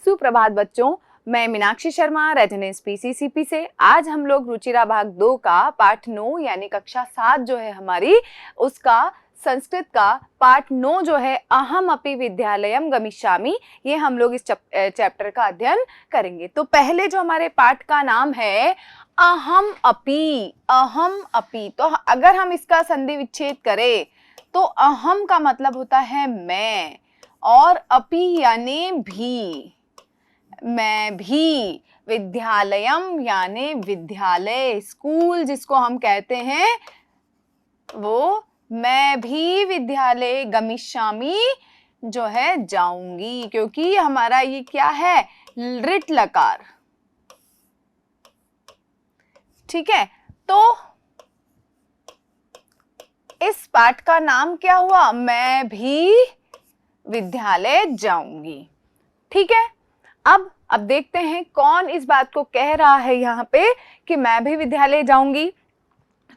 सुप्रभात बच्चों, मैं मीनाक्षी शर्मा रेजिडेंस पीसीसीपी से। आज हम लोग रुचिरा भाग 2 का पाठ 9 यानी कक्षा 7 जो है हमारी, उसका संस्कृत का पाठ 9 जो है अहम अपि विद्यालयम गमिष्यामि, ये हम लोग इस चैप्टर का अध्ययन करेंगे। तो पहले जो हमारे पाठ का नाम है अहम अपि, तो अगर हम इसका संधि विच्छेद करें तो अहम का मतलब होता है मैं, और अपि यानी भी, मैं भी, विद्यालयम यानी विद्यालय, स्कूल जिसको हम कहते हैं वो, मैं भी विद्यालय गमिष्यामि जो है जाऊंगी, क्योंकि हमारा ये क्या है, ऋट लकार। ठीक है, तो इस पाठ का नाम क्या हुआ, मैं भी विद्यालय जाऊंगी। ठीक है, अब देखते हैं कौन इस बात को कह रहा है यहाँ पे कि मैं भी विद्यालय जाऊंगी।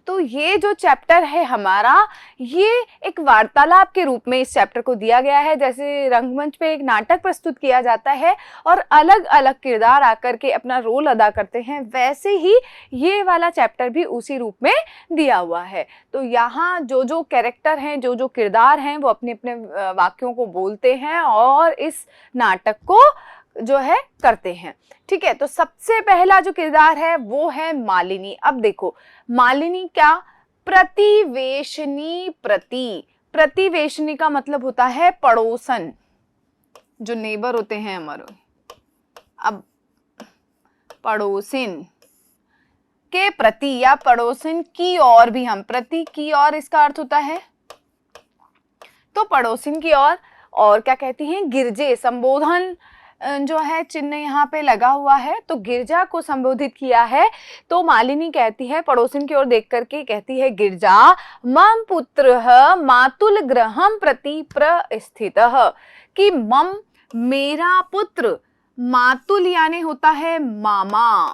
तो ये जो चैप्टर है हमारा, ये एक वार्तालाप के रूप में इस चैप्टर को दिया गया है। जैसे रंगमंच पे एक नाटक प्रस्तुत किया जाता है और अलग अलग किरदार आकर के अपना रोल अदा करते हैं, वैसे ही ये वाला चैप्टर भी उसी रूप में दिया हुआ है। तो यहाँ जो जो कैरेक्टर हैं, जो जो किरदार हैं, वो अपने अपने वाक्यों को बोलते हैं और इस नाटक को जो है करते हैं। ठीक है, तो सबसे पहला जो किरदार है वो है मालिनी। अब देखो, मालिनी क्या, प्रतिवेशनी, प्रतिवेशनी का मतलब होता है पड़ोसन, जो नेबर होते हैं हमारे। अब पड़ोसिन के प्रति या पड़ोसिन की ओर भी हम, प्रति की ओर इसका अर्थ होता है, तो पड़ोसिन की ओर। और क्या कहती हैं, गिरजे, संबोधन जो है चिन्ह यहाँ पे लगा हुआ है, तो गिरजा को संबोधित किया है। तो मालिनी कहती है, पड़ोसिन की ओर देख करके कहती है, गिरजा मम पुत्रः मातुल गृहं प्रति प्रस्थितः, कि मम मेरा पुत्र, मातुल यानी होता है मामा,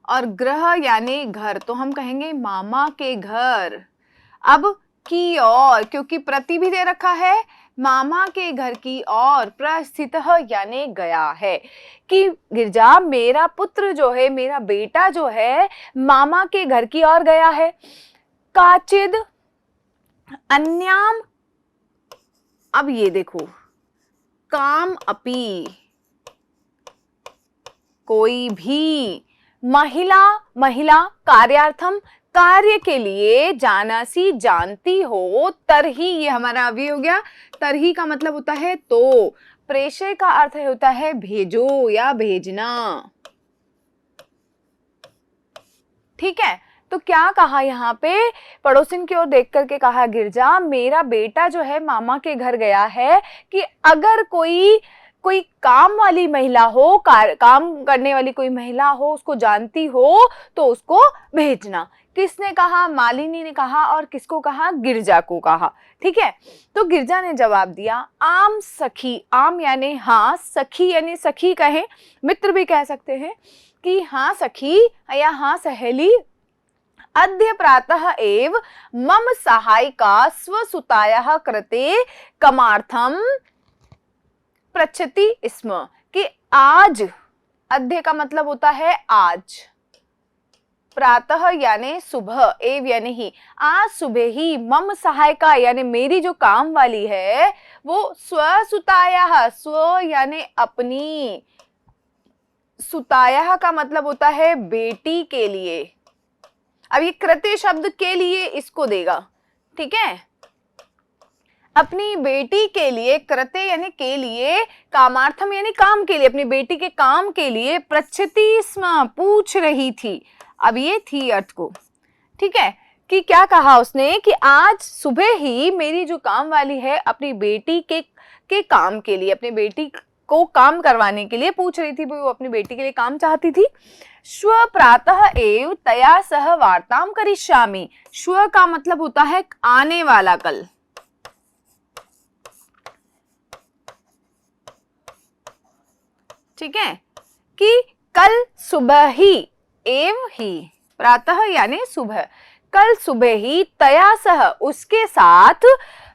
और गृह यानी घर, तो हम कहेंगे मामा के घर। अब की ओर, क्योंकि प्रति भी दे रखा है, मामा के घर की ओर, प्रस्थितः यानी गया है, कि गिरजा मेरा पुत्र जो है, मेरा बेटा जो है, मामा के घर की ओर गया है। काचिद अन्याम, अब ये देखो, काम अपि, कोई भी, महिला कार्यार्थम, कार्य के लिए, जानासी जानती हो, तरही, ये हमारा अभी हो गया, तरही का मतलब होता है तो, प्रेषय का अर्थ होता है भेजो या भेजना। ठीक है, तो क्या कहा यहाँ पे, पड़ोसिन की ओर देख करके कहा, गिरजा मेरा बेटा जो है मामा के घर गया है, कि अगर कोई काम वाली महिला हो, काम करने वाली कोई महिला हो, उसको जानती हो तो उसको भेजना। किसने कहा, मालिनी ने कहा, और किसको कहा, गिरजा को कहा। ठीक है, तो गिरजा ने जवाब दिया, आम सखी, आम यानी हाँ, सखी यानी सखी कहें, मित्र भी कह सकते हैं, कि हाँ सखी या हाँ सहेली, अद्य प्रातः एव मम सहायिका स्वसुतायाः कृते कमार्थम पृच्छति स्म, कि आज, अद्य का मतलब होता है आज, प्रातः यानी सुबह, एव यानी ही, आज सुबह ही, मम सहायिका यानी मेरी जो काम वाली है, वो स्वसुतायाः, स्व यानी अपनी, सुतायाः का मतलब होता है बेटी के लिए। अब ये कृते शब्द के लिए इसको देगा, ठीक है, अपनी बेटी के लिए, कृते यानी के लिए, कामार्थम यानी काम के लिए, अपनी बेटी के काम के लिए, पृच्छति स्म पूछ रही थी। अब ये थी अर्थ को, ठीक है, कि क्या कहा उसने, कि आज सुबह ही मेरी जो काम वाली है अपनी बेटी के काम के लिए, अपनी बेटी को काम करवाने के लिए पूछ रही थी, वो अपनी बेटी के लिए काम चाहती थी। श्व प्रातः एव तया सह वार्ताम करिष्यामि, श्व का मतलब होता है आने वाला कल, ठीक है, कि कल सुबह ही, एव ही, प्रातः यानी सुबह, कल सुबह ही तया सह उसके साथ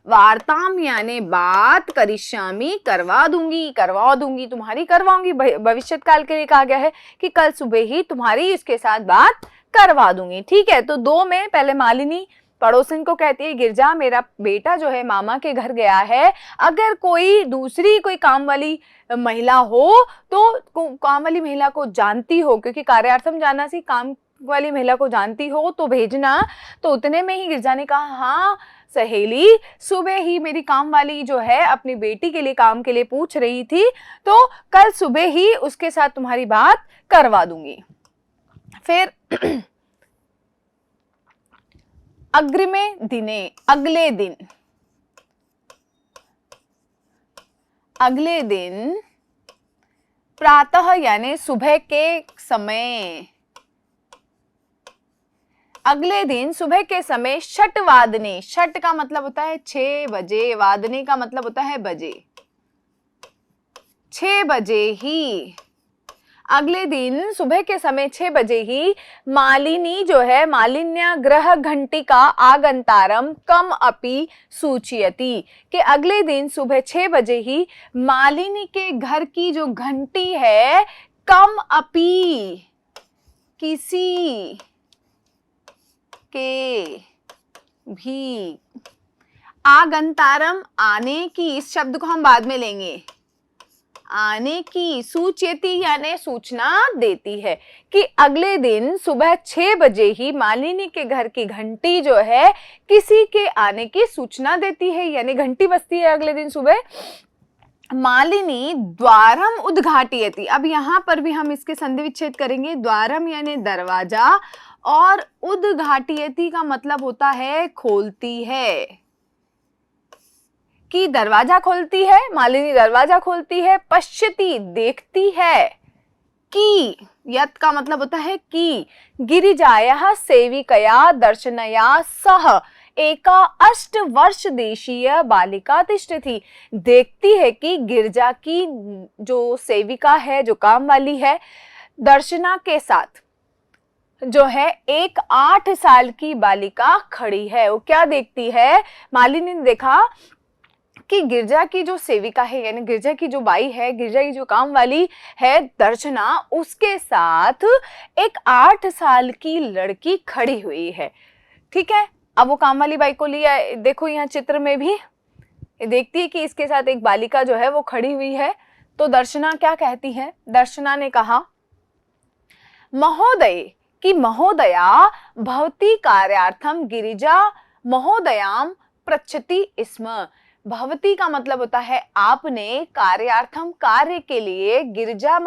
वार्ताम यानी बात करिष्यामि करवा दूंगी तुम्हारी करवाऊंगी। भविष्य काल के लिए कहा गया है कि कल सुबह ही तुम्हारी इसके साथ बात करवा दूंगी। ठीक है, तो 2 में पहले मालिनी पड़ोसन को कहती है गिरजा मेरा बेटा जो है मामा के घर गया है, अगर कोई दूसरी कोई काम वाली महिला हो तो काम वाली महिला को जानती हो, क्योंकि कार्यार्थम जाना सी काम वाली महिला को जानती हो तो भेजना। तो उतने में ही गिरजा ने कहा हाँ सहेली, सुबह ही मेरी काम वाली जो है अपनी बेटी के लिए काम के लिए पूछ रही थी, तो कल सुबह ही उसके साथ तुम्हारी बात करवा दूंगी। फिर अग्रिमे दिने अगले दिन प्रातः यानी सुबह के समय, अगले दिन सुबह के समय षट वादने, षट का मतलब होता है 6 बजे, वादने का मतलब होता है बजे, 6 बजे ही, अगले दिन सुबह के समय 6 बजे ही मालिनी जो है मालिन्य ग्रह घंटिका आगंतारम कम अपि सूचयति, कि अगले दिन सुबह 6 बजे ही मालिनी के घर की जो घंटी है कम अपि किसी के भी, आगंतारम आने की, इस शब्द को हम बाद में लेंगे, आने की, सूचयति यानी सूचना देती है, कि अगले दिन सुबह 6 बजे ही मालिनी के घर की घंटी जो है किसी के आने की सूचना देती है, यानी घंटी बजती है अगले दिन सुबह। मालिनी द्वारम उद्घाटयति, अब यहां पर भी हम इसके संधि विच्छेद करेंगे, द्वारम यानी दरवाजा और उद्घाटयति का मतलब होता है खोलती है, कि दरवाजा खोलती है, मालिनी दरवाजा खोलती है, पश्यति देखती है, कि यत् का मतलब होता है कि, गिरिजायाः सेविकया दर्शनया सह एका 8 वर्ष देशीय बालिका तिष्ठति, देखती है कि गिरजा की जो सेविका है, जो काम वाली है, दर्शना के साथ जो है एक 8 साल की बालिका खड़ी है। वो क्या देखती है, मालिनी ने देखा कि गिरजा की जो सेविका है यानी गिरजा की जो बाई है, गिरजा की जो काम वाली है दर्शना, उसके साथ एक 8 साल की लड़की खड़ी हुई है। ठीक है, अब वो काम वाली बाई को लिया, देखो यहाँ चित्र में भी देखती है कि इसके साथ एक बालिका जो है वो खड़ी हुई है। तो दर्शना क्या कहती है, दर्शना ने कहा महोदय कि महोदया भवती कार्यार्थम गिरिजा महोदयाम पृच्छति स्म, भवती का मतलब होता है आपने, कार्यार्थम कार्य के लिए, गिरजा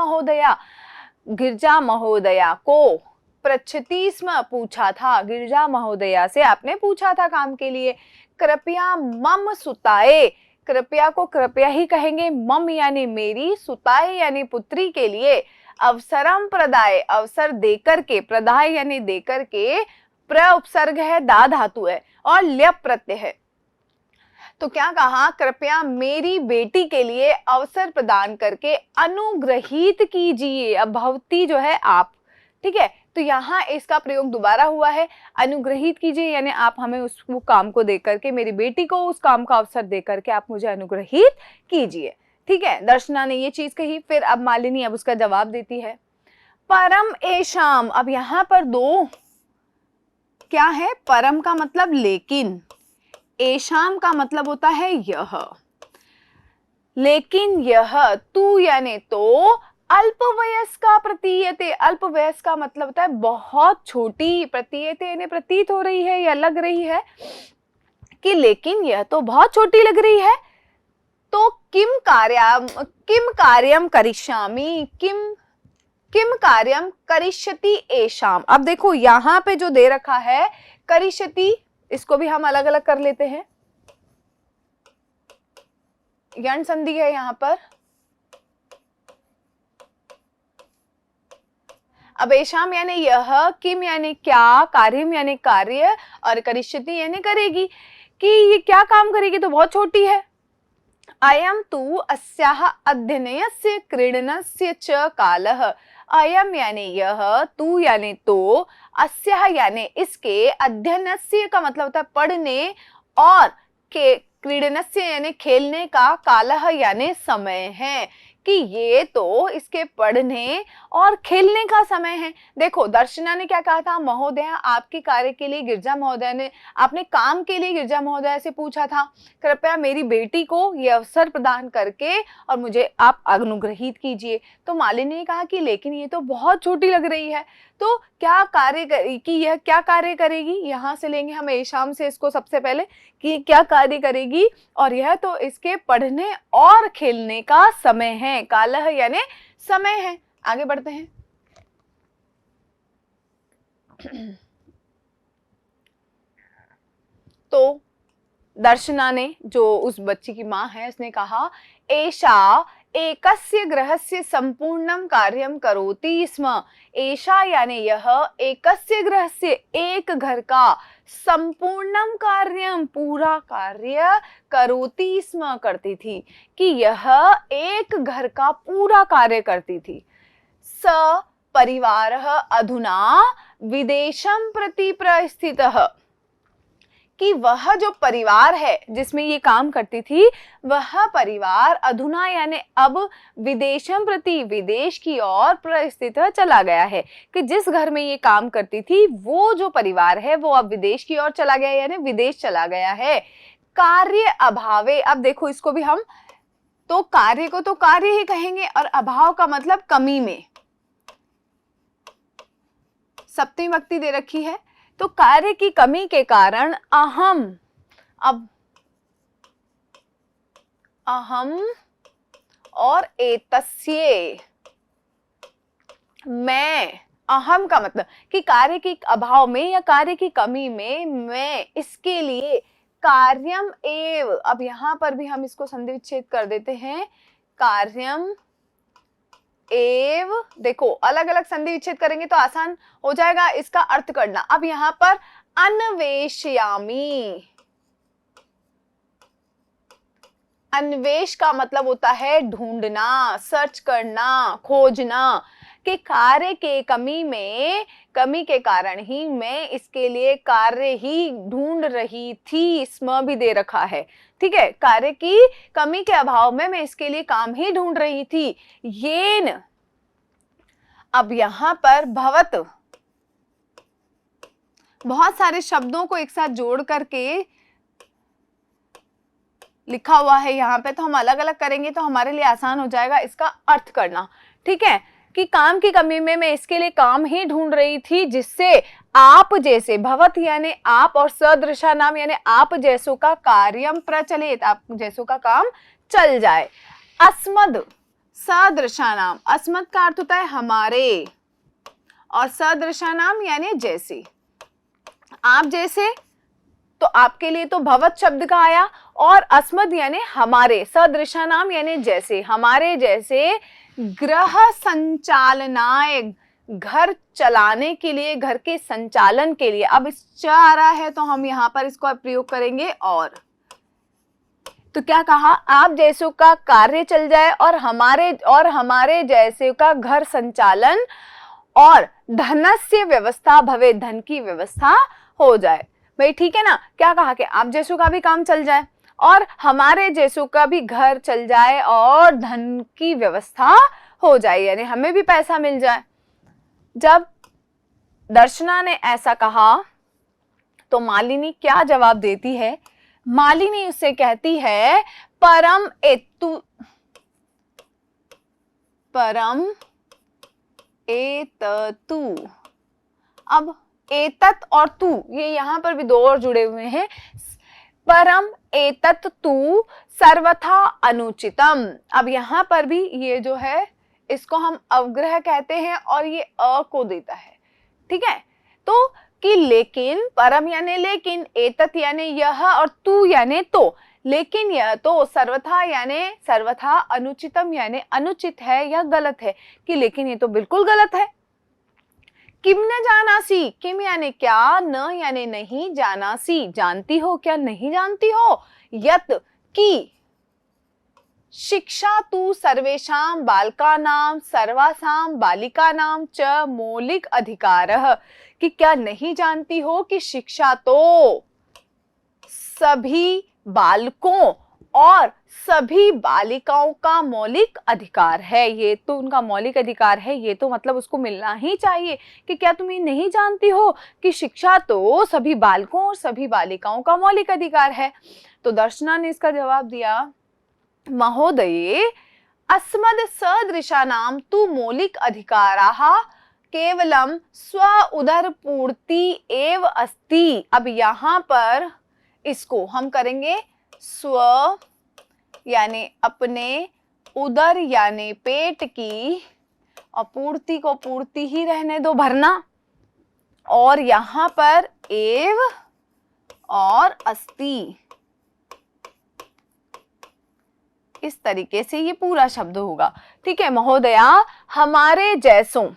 महोदया को पृच्छति स्म पूछा था, गिरजा महोदया से आपने पूछा था काम के लिए। कृपया मम सुताए, कृपया को कृपया ही कहेंगे, मम यानी मेरी, सुताए यानी पुत्री के लिए, अवसरम प्रदाय अवसर देकर के, प्रदाय यानी देकर के, प्र उपसर्ग है, दा धातु है और ल्यप प्रत्यय है। तो क्या कहा, कृपया मेरी बेटी के लिए अवसर प्रदान करके अनुग्रहित कीजिए। अब भवती जो है आप, ठीक है, तो यहाँ इसका प्रयोग दोबारा हुआ है, अनुग्रहित कीजिए यानी आप हमें उस काम को देकर के, मेरी बेटी को उस काम का अवसर देकर के आप मुझे अनुग्रहित कीजिए। ठीक है, दर्शना ने ये चीज कही। फिर अब मालिनी अब उसका जवाब देती है, परम एशाम, अब यहाँ पर 2 क्या है, परम का मतलब लेकिन, एशाम का मतलब होता है यह, लेकिन यह तू यानी तो अल्पवयस्का प्रतीयते, अल्पवयस्का मतलब होता है बहुत छोटी, प्रतीयते यानी प्रतीत हो रही है या लग रही है, कि लेकिन यह तो बहुत छोटी लग रही है। तो किम कार्यम करिष्यामि, किम कार्यम करिष्यति एशाम। अब देखो यहाँ पे जो दे रखा है करिष्यति, इसको भी हम अलग अलग कर लेते हैं, यण संधि है यहाँ पर। अब एशाम यानी यह, किम यानी क्या, कार्यम यानी कार्य और करिष्यति यानी करेगी, कि ये क्या काम करेगी, तो बहुत छोटी है। अयम तु अस्याः अध्ययनस्य क्रीडनस्य च कालः, अयम यानी यह, तू यानी तो, अस्यः यानी इसके, अध्ययनस्य का मतलब होता है पढ़ने, और के क्रीडनस्य यानी खेलने का, कालः यानी समय है, कि ये तो इसके पढ़ने और खेलने का समय है। देखो दर्शना ने क्या कहा था, महोदय आपके कार्य के लिए गिरजा महोदय ने, आपने काम के लिए गिरजा महोदय से पूछा था, कृपया मेरी बेटी को ये अवसर प्रदान करके और मुझे आप अनुग्रहित कीजिए। तो मालिनी ने कहा कि लेकिन ये तो बहुत छोटी लग रही है, तो क्या कार्य कि यह क्या कार्य करेगी, यहाँ से लेंगे हम शाम से इसको सबसे पहले कि क्या कार्य करेगी, और यह तो इसके पढ़ने और खेलने का समय है, कालः यानी समय है। आगे बढ़ते हैं। तो दर्शना ने, जो उस बच्ची की माँ है, उसने कहा एषा एकस्य गृहस्य संपूर्णं कार्यं करोति स्म। एषा यानी यह, एकस्य गृहस्य एक घर का, संपूर्णं कार्यं पूरा कार्य, करोति स्म करती थी, कि यह एक घर का पूरा कार्य करती थी। स परिवारः अधुना विदेशं प्रति प्रस्थितः, कि वह जो परिवार है जिसमें ये काम करती थी, वह परिवार अधुना यानी अब, विदेशम प्रति विदेश की ओर प्रस्थित चला गया है, कि जिस घर में ये काम करती थी वो जो परिवार है वो अब विदेश की ओर चला गया, यानी विदेश चला गया है। कार्य अभावे, अब देखो इसको भी हम तो कार्य को तो कार्य ही कहेंगे, और अभाव का मतलब कमी में, सप्तमी विभक्ति दे रखी है, तो कार्य की कमी के कारण अहम, अब अहम और एतस्य, मैं, अहम का मतलब कि कार्य की अभाव में या कार्य की कमी में, मैं इसके लिए, कार्यम एव, अब यहां पर भी हम इसको संधि विच्छेद कर देते हैं, कार्यम एव, देखो अलग अलग संधि विच्छेद करेंगे तो आसान हो जाएगा इसका अर्थ करना। अब यहां पर अन्वेषयामी, अन्वेष का मतलब होता है ढूंढना, सर्च करना, खोजना, कि कार्य के कमी के कारण ही मैं इसके लिए कार्य ही ढूंढ रही थी, स्म भी दे रखा है, ठीक है, कार्य की कमी के अभाव में मैं इसके लिए काम ही ढूंढ रही थी। येन, अब यहां पर भवत, बहुत सारे शब्दों को एक साथ जोड़ करके लिखा हुआ है यहाँ पे, तो हम अलग अलग करेंगे तो हमारे लिए आसान हो जाएगा इसका अर्थ करना, ठीक है, कि काम की कमी में मैं इसके लिए काम ही ढूंढ रही थी जिससे आप जैसे, भवत यानी आप और सदृशा नाम यानी आप जैसों का कार्यम प्रचलित, आप जैसों का काम चल जाए। अस्मद, सदृशा नाम, अस्मद का अर्थ होता है हमारे, और सदृशा नाम यानी जैसे, आप जैसे, तो आपके लिए तो भवत शब्द का आया, और अस्मद यानी हमारे, सदृशा नाम यानी जैसे, हमारे जैसे, गृह संचालनाय, घर चलाने के लिए, घर के संचालन के लिए। अब इस च आ रहा है तो हम यहाँ पर इसको प्रयोग करेंगे और, तो क्या कहा, आप जैसों का कार्य चल जाए और हमारे जैसे का घर संचालन, और धनस्य व्यवस्था भवे, धन की व्यवस्था हो जाए। भाई ठीक है ना, क्या कहा कि आप जैसों का भी काम चल जाए और हमारे जैसों का भी घर चल जाए और धन की व्यवस्था हो जाए, यानी हमें भी पैसा मिल जाए। जब दर्शना ने ऐसा कहा तो मालिनी क्या जवाब देती है, मालिनी उससे कहती है परम एततु। अब एतत और तू, ये यहां पर भी दो और जुड़े हुए हैं, परम एतत तू सर्वथा अनुचितम। अब यहां पर भी ये जो है इसको हम अवग्रह कहते हैं और ये अ को देता है, ठीक है, तो कि लेकिन, परम यानी लेकिन, एतत यानी यह और तू यानी तो, लेकिन यह तो सर्वथा यानी सर्वथा, अनुचितम यानी अनुचित है या गलत है, कि लेकिन ये तो बिल्कुल गलत है। किम न जानासी, किम यानी क्या, न यानी नहीं, जानासी जानती हो क्या, नहीं जानती हो, यत की, शिक्षा तु सर्वेषां बालकानां सर्वासां बालिकानां च मौलिक अधिकारः, कि क्या नहीं जानती हो कि शिक्षा तो सभी बालकों और सभी बालिकाओं का मौलिक अधिकार है। ये तो उनका मौलिक अधिकार है, ये तो मतलब उसको मिलना ही चाहिए। कि क्या तुम ये नहीं जानती हो कि शिक्षा तो सभी बालकों और सभी बालिकाओं का मौलिक अधिकार है। तो दर्शना ने इसका जवाब दिया, महोदये अस्मद् सदृशानां तु मौलिक अधिकाराः केवलं स्व उदरपूर्ति एव अस्ति। अब यहाँ पर इसको हम करेंगे स्व यानी अपने, उदर यानी पेट की, और पूर्ति को पूर्ति ही रहने दो, भरना, और यहाँ पर एव और अस्ति, इस तरीके से ये पूरा शब्द होगा। ठीक है महोदया, हमारे जैसों,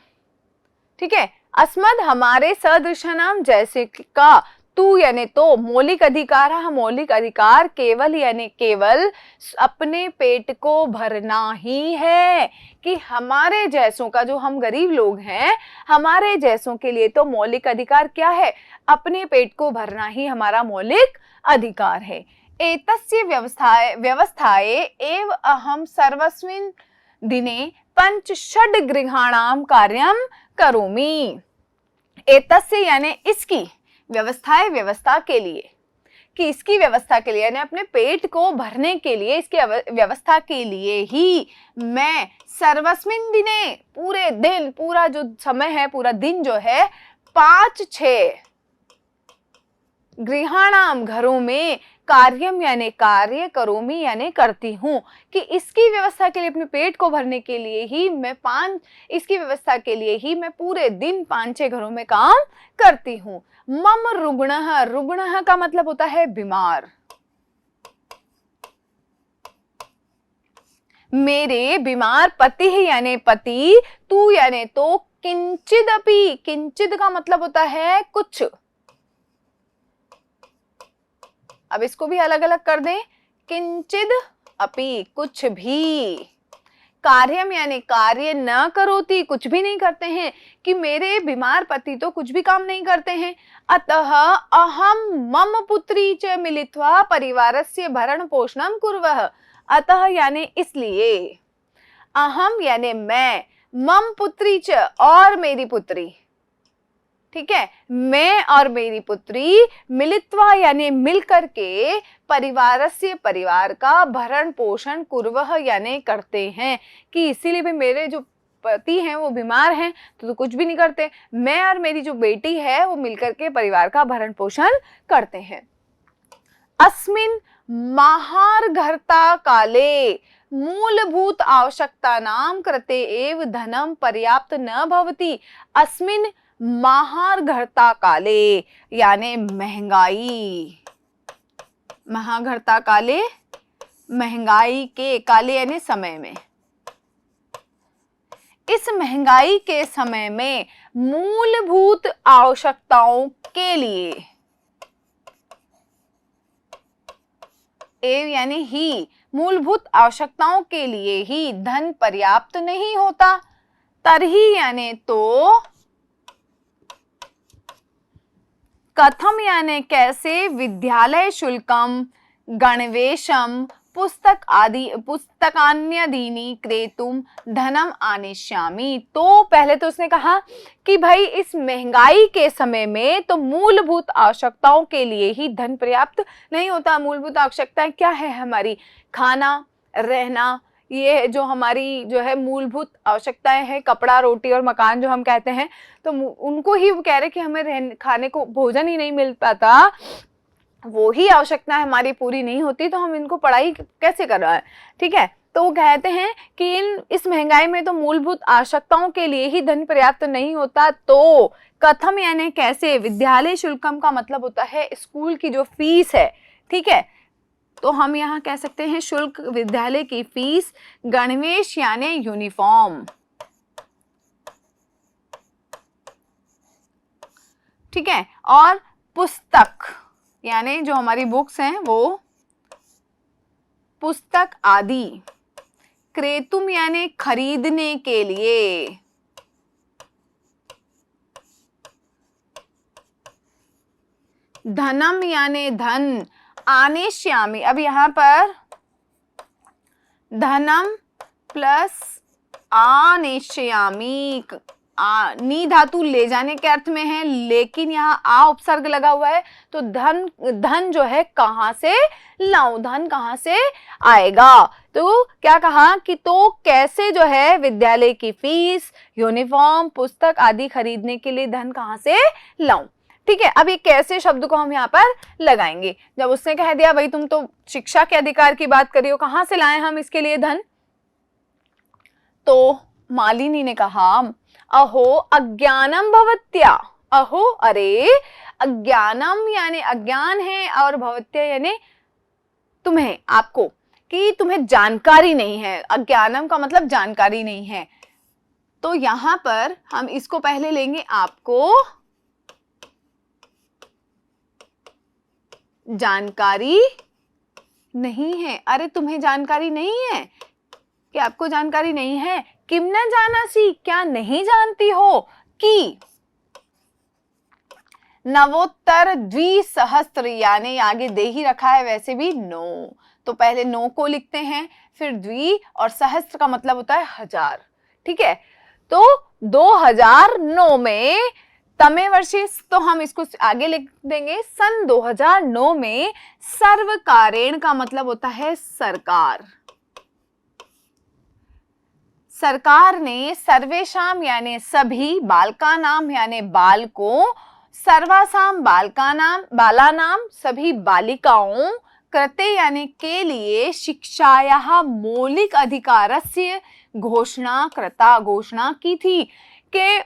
ठीक है, अस्मद हमारे, सदृशानाम जैसे का, तू यानी तो, मौलिक अधिकार, मौलिक अधिकार केवल यानी केवल अपने पेट को भरना ही है। कि हमारे जैसों का, जो हम गरीब लोग हैं, हमारे जैसों के लिए तो मौलिक अधिकार क्या है, अपने पेट को भरना ही हमारा मौलिक अधिकार है। एतस्य व्यवस्थाए एव अहम सर्वस्मिन् दिने पंच षड गृहाणाम कार्यम करोमि। एतस्य यानी इसकी, व्यवस्थाएं व्यवस्था के लिए, कि इसकी व्यवस्था के लिए यानी अपने पेट को भरने के लिए, इसकी व्यवस्था के लिए ही मैं सर्वस्मिन् दिने, पूरे दिन, पूरा जो समय है, पूरा दिन जो है, 5-6 गृहाणाम घरों में, कार्यम यानी कार्य, करोमी यानी करती हूँ। कि इसकी व्यवस्था के लिए, अपने पेट को भरने के लिए ही मैं इसकी व्यवस्था के लिए ही मैं पूरे दिन 5-6 घरों में काम करती हूँ। मम रुग्णः, रुग्णः का मतलब होता है बीमार। मेरे बीमार पति है यानी पति, तू यानी तो, किंचिदपि, किंचिद का मतलब होता है कुछ। अब इसको भी अलग अलग कर दें, किंचिद अपि, कुछ भी। कार्यम यानी कार्य, न करोति, कुछ भी नहीं करते हैं। कि मेरे बीमार पति तो कुछ भी काम नहीं करते हैं। अतः अहम मम पुत्री च मिलित्वा परिवारस्य भरण पोषणं कुर्वः। अतः यानी इसलिए, अहम यानी मैं, मम पुत्री च और मेरी पुत्री, ठीक है, मैं और मेरी पुत्री, मिलित्वा यानी मिलकर के, परिवारस्य परिवार का, भरण पोषण कुर्वः यानी करते हैं। कि इसीलिए भी मेरे जो पति हैं वो बीमार हैं तो कुछ भी नहीं करते, मैं और मेरी जो बेटी है वो मिलकर के परिवार का भरण पोषण करते हैं। अस्मिन् महार्घता काले मूलभूत आवश्यकतानां कृते एव धनं पर्याप्त न भवति। अस्मिन् महार्घता काले यानी महंगाई, महार्घता काले, महंगाई के, काले यानी समय में, इस महंगाई के समय में मूलभूत आवश्यकताओं के लिए, एव यानी ही, मूलभूत आवश्यकताओं के लिए ही धन पर्याप्त नहीं होता। तरही यानी तो, कथम यानी कैसे, विद्यालय शुल्कम, गणवेशम, पुस्तकान्यदीनि क्रेतुम धनम आनेष्यामि। तो पहले तो उसने कहा कि भाई इस महंगाई के समय में तो मूलभूत आवश्यकताओं के लिए ही धन पर्याप्त नहीं होता। मूलभूत आवश्यकताएं क्या है हमारी, खाना, रहना, ये जो हमारी जो है मूलभूत आवश्यकताएं हैं, कपड़ा, रोटी और मकान जो हम कहते हैं, तो उनको ही वो कह रहे कि हमें खाने को भोजन ही नहीं मिल पाता, वो ही आवश्यकताएं हमारी पूरी नहीं होती तो हम इनको पढ़ाई कैसे कर रहा है। ठीक है, तो वो कहते हैं कि इस महंगाई में तो मूलभूत आवश्यकताओं के लिए ही धन पर्याप्त नहीं होता। तो कथम यानी कैसे, विद्यालय शुल्कम का मतलब होता है स्कूल की जो फीस है। ठीक है, तो हम यहाँ कह सकते हैं शुल्क, विद्यालय की फीस, गणवेश यानी यूनिफॉर्म। ठीक है, और पुस्तक यानी जो हमारी बुक्स हैं वो, पुस्तक आदि, क्रेतुम यानी खरीदने के लिए, धनम यानी धन, आनेष्यामि, अब यहां पर धनम प्लस आनेष्यामि, नी धातु ले जाने के अर्थ में है, लेकिन यहाँ आ उपसर्ग लगा हुआ है, तो धन जो है कहां से लाऊं, धन कहां से आएगा। तो क्या कहा कि तो कैसे जो है विद्यालय की फीस, यूनिफॉर्म, पुस्तक आदि खरीदने के लिए धन कहां से लाऊं। ठीक है, अब ये कैसे शब्द को हम यहाँ पर लगाएंगे। जब उसने कह दिया भाई तुम तो शिक्षा के अधिकार की बात कर रही हो, कहां से लाएं हम इसके लिए धन, तो मालिनी ने कहा अहो अज्ञानम भवत्या, अहो अरे, अज्ञानम यानी अज्ञान है, और भवत्या यानी तुम्हें, आपको, कि तुम्हें जानकारी नहीं है, अज्ञानम का मतलब जानकारी नहीं है। तो यहां पर हम इसको पहले लेंगे, आपको जानकारी नहीं है, अरे तुम्हें जानकारी नहीं है, कि आपको जानकारी नहीं है, किम न जानासी, क्या नहीं जानती हो कि नवोत्तर द्विसहस्त्र, यानी आगे दे ही रखा है वैसे भी नो, तो पहले नो को लिखते हैं, फिर द्वि और सहस्त्र का मतलब होता है हजार। ठीक है, तो 2009 में तमे वर्षे, तो हम इसको आगे लिख देंगे, सन 2009 में सर्वकारेण का मतलब होता है सरकार, सरकार ने सर्वेशाम यानी सभी, बालकानाम यानी बालकों, सर्वासाम बालकानाम बालानाम सभी बालिकाओं, कृते यानी के लिए, शिक्षायाः मौलिक अधिकारस्य घोषणा कृता, घोषणा की थी। कि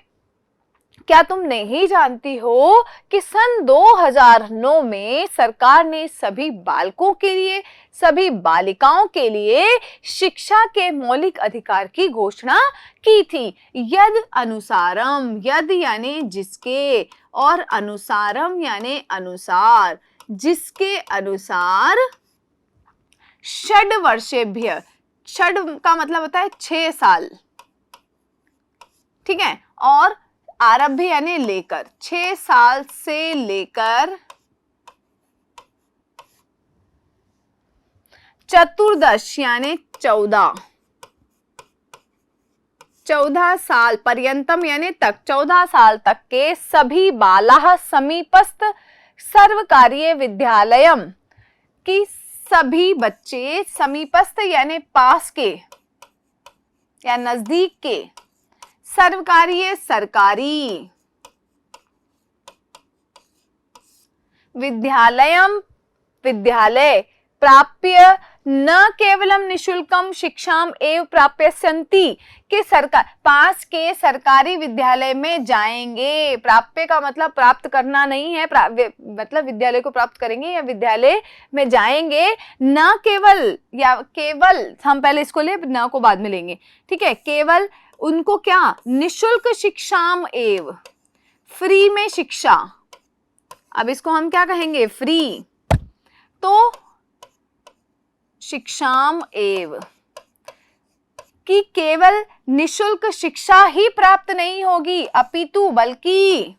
क्या तुम नहीं जानती हो कि सन 2009 में सरकार ने सभी बालकों के लिए, सभी बालिकाओं के लिए शिक्षा के मौलिक अधिकार की घोषणा की थी। यद अनुसारम, यद यानी जिसके, और अनुसारम यानी अनुसार, जिसके अनुसार, षड वर्षेभ्य, षड का मतलब होता है 6 साल, ठीक है, और आरभ्य यानी लेकर, 6 साल से लेकर चतुर्दश यानी 14 साल पर्यंतम यानी तक, 14 साल तक के सभी बालाः समीपस्थ सर्वकारीय विद्यालयम, की सभी बच्चे, समीपस्थ यानी पास के या नजदीक के, सर्वकारीय सरकारी, विद्यालयम विद्यालय, प्राप्य न केवलम निशुल्कम शिक्षाम एव प्राप्यस्यन्ति, कि सरकार पास के सरकारी विद्यालय में जाएंगे, प्राप्य का मतलब प्राप्त करना नहीं है, मतलब विद्यालय को प्राप्त करेंगे या विद्यालय में जाएंगे, न केवल, या केवल, हम पहले इसको ले, न को बाद में लेंगे, ठीक है, केवल उनको क्या, निशुल्क शिक्षाम एव, फ्री में शिक्षा, अब इसको हम क्या कहेंगे, फ्री, तो शिक्षाम एव, कि केवल निशुल्क शिक्षा ही प्राप्त नहीं होगी, अपितु बल्कि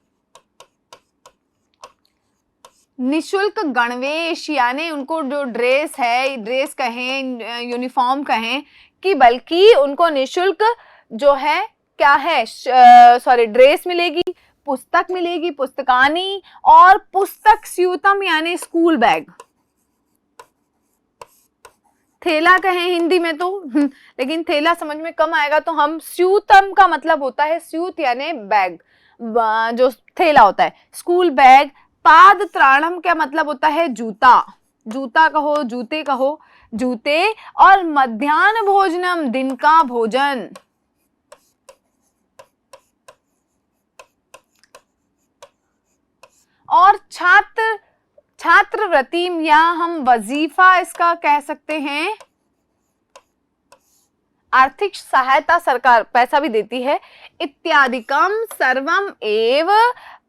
निशुल्क गणवेश यानी उनको जो ड्रेस है, ड्रेस कहें, यूनिफॉर्म कहें, कि बल्कि उनको निशुल्क जो है क्या है, सॉरी, ड्रेस मिलेगी, पुस्तक मिलेगी, पुस्तकानी, और पुस्तक स्यूतम यानी स्कूल बैग, थैला कहें हिंदी में तो, लेकिन थैला समझ में कम आएगा, तो हम स्यूतम का मतलब होता है, स्यूत यानी बैग, जो थैला होता है, स्कूल बैग, पाद त्राणम का मतलब होता है जूता, जूता कहो, जूते कहो, जूते, और मध्याह्न भोजनम दिन का भोजन, और छात्रवृत्ति या हम वजीफा इसका कह सकते हैं, आर्थिक सहायता सरकार पैसा भी देती है, इत्यादिकम सर्वम एव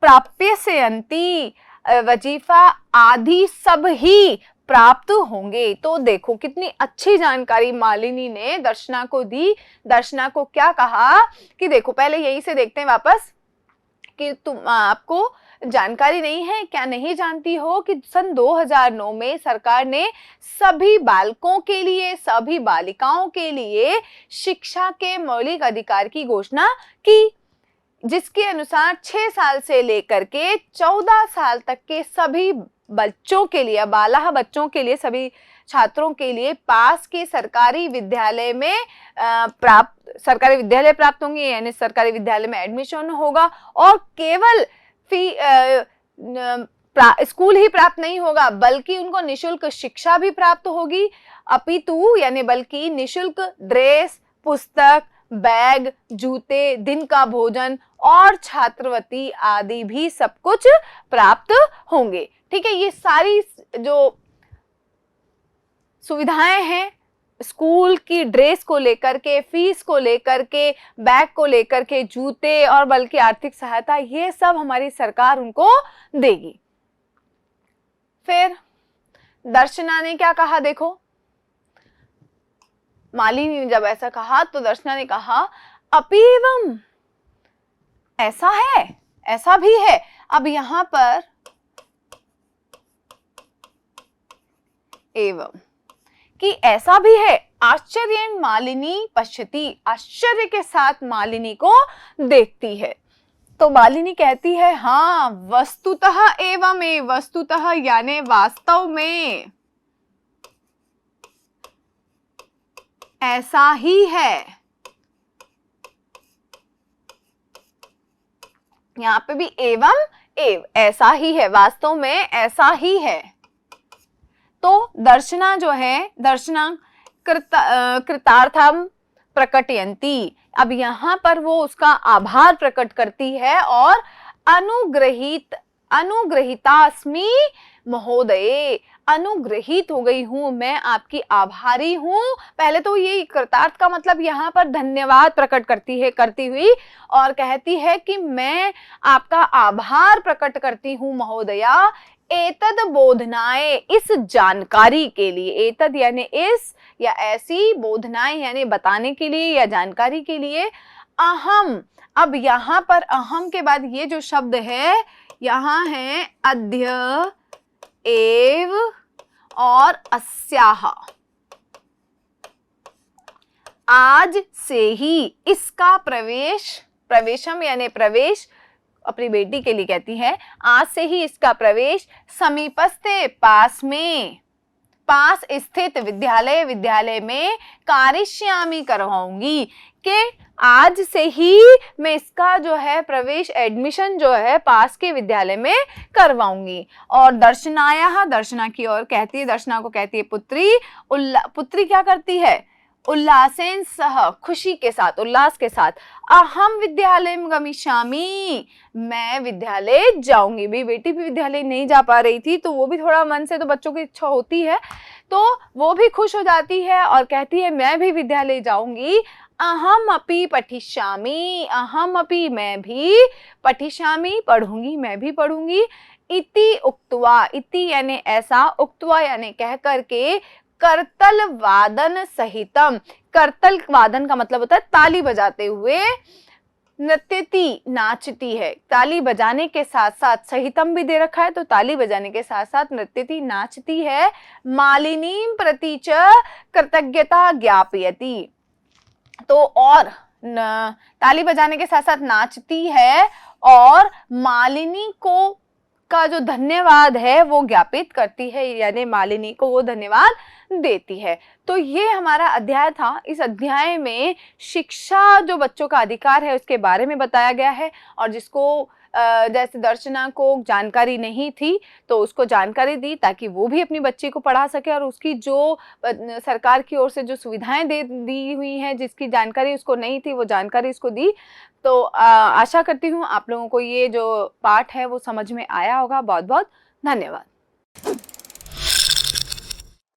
प्राप्यस्यन्ति, वजीफा आदि सब ही प्राप्त होंगे। तो देखो कितनी अच्छी जानकारी मालिनी ने दर्शना को दी। दर्शना को क्या कहा कि देखो, पहले यहीं से देखते हैं वापस कि तुम आपको जानकारी नहीं है, क्या नहीं जानती हो कि सन 2009 में सरकार ने सभी बालकों के लिए, सभी बालिकाओं के लिए शिक्षा के मौलिक अधिकार की घोषणा की, जिसके अनुसार 6 साल से लेकर के 14 साल तक के सभी बच्चों के लिए, बालह बच्चों के लिए, सभी छात्रों के लिए पास के सरकारी विद्यालय में सरकारी विद्यालय प्राप्त होंगे, यानी सरकारी विद्यालय में एडमिशन होगा। और केवल स्कूल ही प्राप्त नहीं होगा, बल्कि उनको निशुल्क शिक्षा भी प्राप्त होगी। अपितु यानी बल्कि निशुल्क ड्रेस, पुस्तक, बैग, जूते, दिन का भोजन और छात्रवृत्ति आदि भी सब कुछ प्राप्त होंगे। ठीक है, ये सारी जो सुविधाएं हैं, स्कूल की ड्रेस को लेकर के, फीस को लेकर के, बैग को लेकर के, जूते और बल्कि आर्थिक सहायता, ये सब हमारी सरकार उनको देगी। फिर दर्शना ने क्या कहा, देखो मालिनी ने जब ऐसा कहा तो दर्शना ने कहा अपीवम, ऐसा है, ऐसा भी है। अब यहां पर एवं कि ऐसा भी है, आश्चर्य मालिनी पश्यति, आश्चर्य के साथ मालिनी को देखती है। तो मालिनी कहती है हाँ, वस्तुतः एवं, वस्तुतः यानी वास्तव में ऐसा ही है। यहां पे भी एवं ऐसा ही है, वास्तव में ऐसा ही है। तो दर्शना जो है, दर्शना कृतार्थम प्रकटयन्ति, अब यहां पर वो उसका आभार प्रकट करती है और अनुग्रहितास्मि महोदये, अनुग्रहित हो गई हूं मैं, आपकी आभारी हूं। पहले तो ये कृतार्थ का मतलब यहाँ पर धन्यवाद प्रकट करती हुई और कहती है कि मैं आपका आभार प्रकट करती हूं महोदया, एतद बोधनाएं, इस जानकारी के लिए, एतद यानी इस या ऐसी, बोधनाएं यानी बताने के लिए या जानकारी के लिए। अहम, अब यहाँ पर अहम के बाद ये जो शब्द है, यहाँ है अद्य एव और अस्याह, आज से ही इसका प्रवेशम यानी प्रवेश अपनी बेटी के लिए कहती है, आज से ही इसका प्रवेश समीपस्थे, पास में, पास स्थित विद्यालय में कारिष्यामि करवाऊंगी, कि आज से ही मैं इसका जो है प्रवेश, एडमिशन जो है पास के विद्यालय में करवाऊंगी। और दर्शना की ओर कहती है, दर्शना को कहती है पुत्री, पुत्री क्या करती है, उल्लासेन सह, खुशी के साथ, उल्लास के साथ, अहम विद्यालय गमिष्यामि, मैं विद्यालय जाऊंगी। भी बेटी भी विद्यालय नहीं जा पा रही थी, तो वो भी थोड़ा मन से, तो बच्चों की इच्छा होती है, तो वो भी खुश हो जाती है और कहती है मैं भी विद्यालय जाऊंगी। अहम अपि पठिष्यामि, अहम अपि मैं भी, पठिष्यामि पढ़ूंगी, मैं भी पढ़ूंगी। इति उक्त्वा, इति यानी ऐसा, उक्त्वा यानी कह करके, करतल वादन सहितम, करतल वादन का मतलब होता है ताली बजाते हुए, नृत्यति नाचती है, ताली बजाने के साथ साथ, सहितम भी दे रखा है तो ताली बजाने के साथ साथ नृत्यति नाचती है। मालिनी प्रति च कृतज्ञता ज्ञापयति, तो और ताली बजाने के साथ साथ नाचती है और मालिनी को का जो धन्यवाद है वो ज्ञापित करती है, यानी मालिनी को वो धन्यवाद देती है। तो ये हमारा अध्याय था। इस अध्याय में शिक्षा जो बच्चों का अधिकार है उसके बारे में बताया गया है, और जिसको जैसे दर्शना को जानकारी नहीं थी तो उसको जानकारी दी ताकि वो भी अपनी बच्ची को पढ़ा सके, और उसकी जो सरकार की ओर से जो सुविधाएं दी हुई हैं, जिसकी जानकारी उसको नहीं थी वो जानकारी उसको दी। तो आशा करती हूँ आप लोगों को ये जो पाठ है वो समझ में आया होगा। बहुत बहुत धन्यवाद।